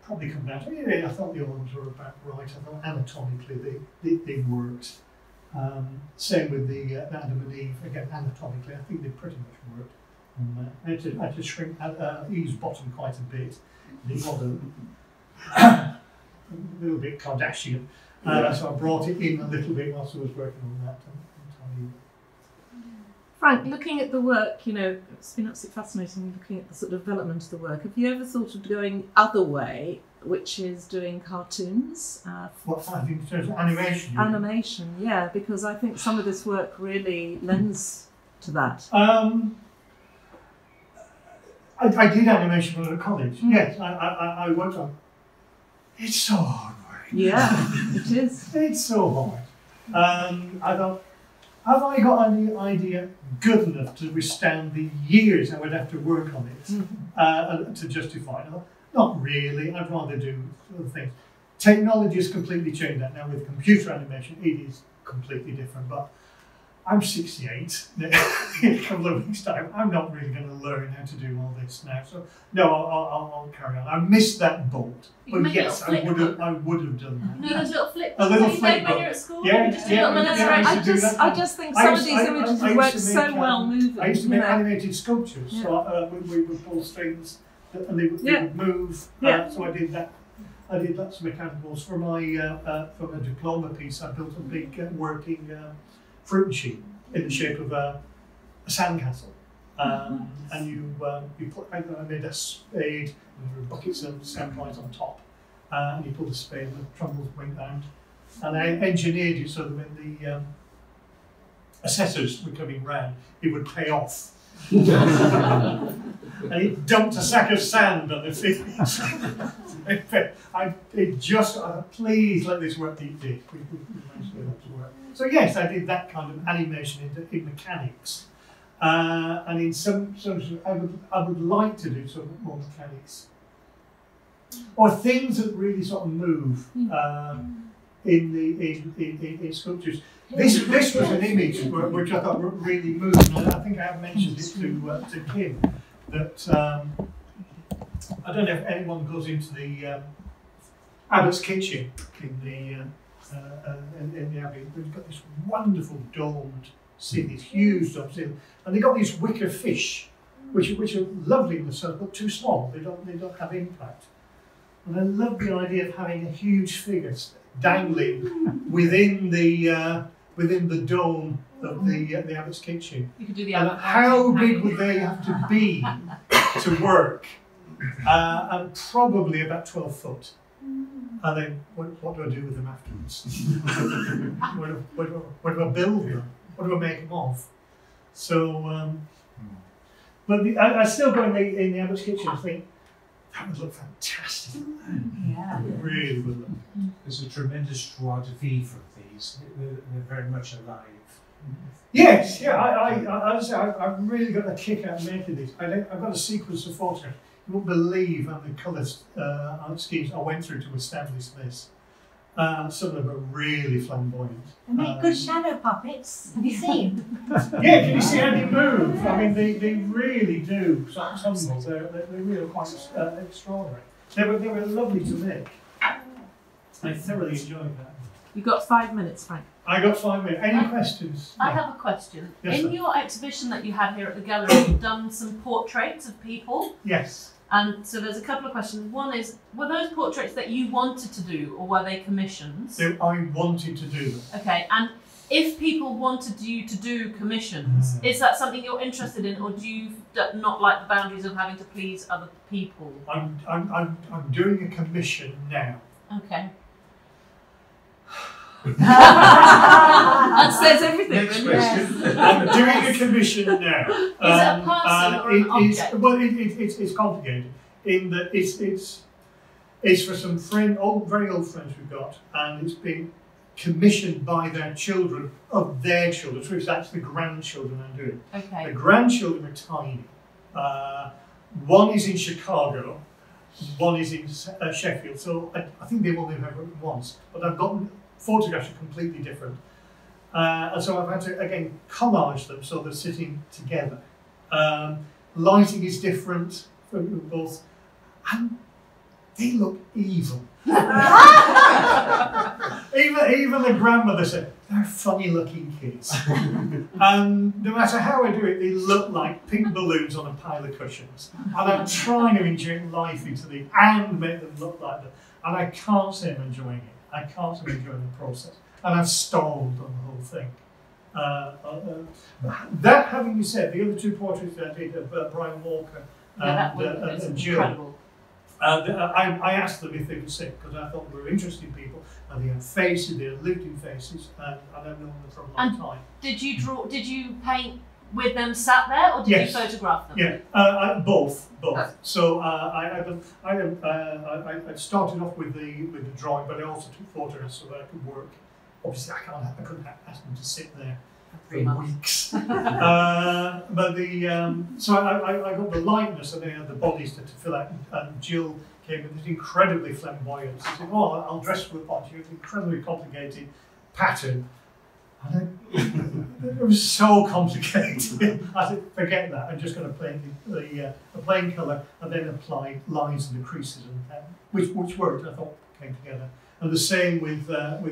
probably come down? Yeah, I thought the arms were about right. I thought anatomically they worked. Same with the Adam and Eve, again, anatomically, I think they pretty much worked. I had to shrink Eve's bottom quite a bit. It was a little bit Kardashian, so I brought it in a little bit whilst I was working on that.
Frank, looking at the work, it's been absolutely fascinating looking at the sort of development of the work. Have you ever thought of going other way, which is doing cartoons?
What I think in terms of animation?
Animation, yeah, because I think some of this work really lends to that.
I did animation when I was at college. Yes, I worked on. It's so hard work.
Yeah, it is.
It's so hard. I thought, have I got any idea good enough to withstand the years I would have to work on it to justify it? Not really. I'd rather do other things. Technology has completely changed that now. With computer animation, it is completely different. But I'm 68. In a couple of weeks' time, I'm not really going to learn how to do all this now. So no, I'll carry on. I missed that bolt, but yes, I would have done that.
Those little flips.
A little
you
flip
made when you're at school.
Yeah,
You just do little
yeah,
I just think some of these images work so well moving.
I used to make animated sculptures. Yeah. So we would pull strings, and they would move. So I did that. I did lots of mechanicals for my diploma piece. I built a big working fruit machine in the shape of a sandcastle, and you put. I made a spade, and there were buckets of sandflies on top, and you pulled the spade, and the trundles went down, and I engineered it so that when the assessors were coming round, it would pay off. And he dumped a sack of sand on the finish. Please let this work. It did. We managed to get that to work. So yes, I did that kind of animation in mechanics, and in some I would like to do some more mechanics, or things that really sort of move in sculptures. This was an image which I thought really moved, and I think I have mentioned it to Kim, that I don't know if anyone goes into the Abbott's kitchen in the Abbey. We've got this wonderful domed ceiling, these huge domed ceiling, and they've got these wicker fish, which are lovely in the sun, but too small. They don't have impact. And I love the idea of having a huge figure dangling within the dome of the Abbott's kitchen.
You could do the
and how big would they have to be to work? And probably about 12 foot. And then what do I do with them afterwards? what do I build them? What do I make them of? So, but I still go in the Abbott's kitchen and think, that would look fantastic.
Yeah.
It really would look.
There's a tremendous joie de vivre of these. They're very much alive.
Yes, yeah. I've really got a kick out of making these. I've got a sequence of photographs. You won't believe how the colour schemes I went through to establish this. Some of them are really flamboyant.
They make good shadow puppets. Have you seen?
Yeah, can you see how they move? I mean, they really do. Some of them, they really are quite extraordinary. They were lovely to make. I thoroughly enjoyed that.
You've got 5 minutes, Frank.
I got 5 minutes. Any questions?
I have a question.
Yes,
In
sir.
your exhibition that you had here at the gallery, you've done some portraits of people.
Yes.
And so there's a couple of questions. One is, were those portraits that you wanted to do, or were they commissions?
I wanted to do them.
Okay, and if people wanted you to do commissions, is that something you're interested in, or do you not like the boundaries of having to please other people?
I'm doing a commission now.
Okay.
That says everything.
Next question.
I'm doing a commission now.
Is it a person or an object?
Well, it's complicated in that it's for some very old friends we've got, and it's been commissioned by their children of their children. So it's actually the grandchildren I'm doing.
Okay.
The grandchildren are tiny. One is in Chicago, one is in Sheffield. So I think they've only ever once, but I've gotten photographs are completely different. And so I've had to, again, collage them so they're sitting together. Lighting is different for both, and they look evil. Even the grandmother said, they're funny looking kids. And no matter how I do it, they look like pink balloons on a pile of cushions. And I'm trying to inject life into them and make them look like them. And I can't say I'm enjoying it. I can't say I'm enjoying the process. And I've stalled on the whole thing. That having been said, the other two portraits that I did of Brian Walker and Jill,
incredible.
I asked them if they could sing because I thought they were interesting people and they had faces, they had lived-in faces, and I've known them for a long time.
Did you draw? Did you paint with them sat there, or did you photograph them?
Yeah, both. So I started off with the drawing, but I also took photographs so that I could work. Obviously, I couldn't ask them to sit there for weeks. But so I got the likeness, and then I had the bodies to fill out. And Jill came with this incredibly flamboyant. She said, "Oh, I'll dress for the party." It's an incredibly complicated pattern. And it was so complicated. I said, "Forget that. I'm just going to paint the plain colour and then apply lines and the creases, and which worked. I thought came together." And the same with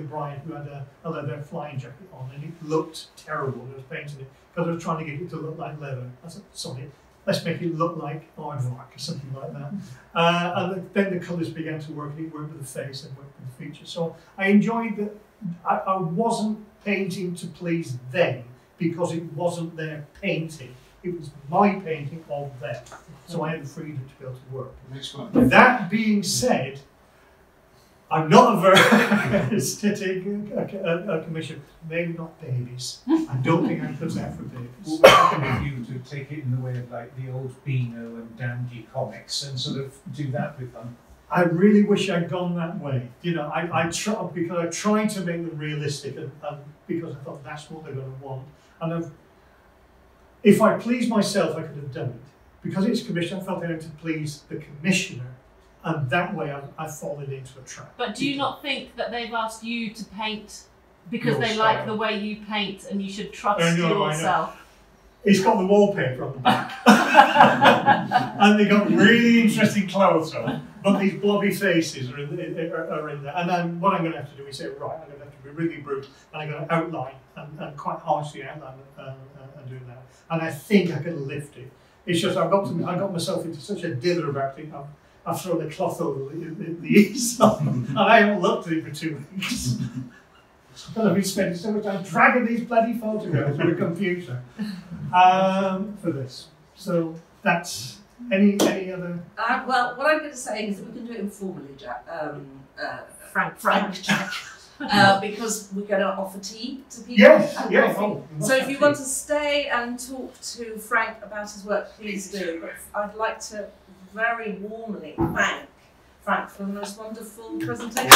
Brian, who had a leather flying jacket on, and it looked terrible when I was painting it because I was trying to get it to look like leather. I said, "Sorry, let's make it look like aardvark or something like that." And then the colours began to work, and it worked with the face and worked with the features. So I enjoyed that. I wasn't painting to please them because it wasn't their painting. It was my painting of them. So I had the freedom to be able to work. That being said, I'm not averse to taking a commission. Maybe not babies. I don't think I put out for babies.
What would happen if you to take it in the way of like the old Beano and Dandy comics and sort of do that with them?
I really wish I'd gone that way. You know, I tried to make them realistic, and because I thought that's what they're going to want. And if I pleased myself, I could have done it. Because it's commission, I felt I had to please the commissioner, and that way I've fallen into a trap.
But do you not think that they've asked you to paint because they
style.
like the way you paint, and you should trust yourself?
It's got the wallpaper on the back. And they got really interesting clothes on, but these blobby faces are in there. And then what I'm going to have to do is say, right, I'm going to have to be really brutal, and I'm going to outline, and quite harshly outline and do that. And I think I can lift it. It's just I got myself into such a dither about it. I've thrown a cloth over the ears on, and I haven't looked at it for 2 weeks. Because I've been spending so much time dragging these bloody photographs with a computer for this. So that's any other.
Well, what I'm going to say is that we can do it informally, Jack.
Frank.
Jack. Because we're going to offer tea to people.
Yes,
and
yes.
coffee. So if you want to stay and talk to Frank about his work, please do. But I'd like to very warmly thank Frank for the most wonderful presentation.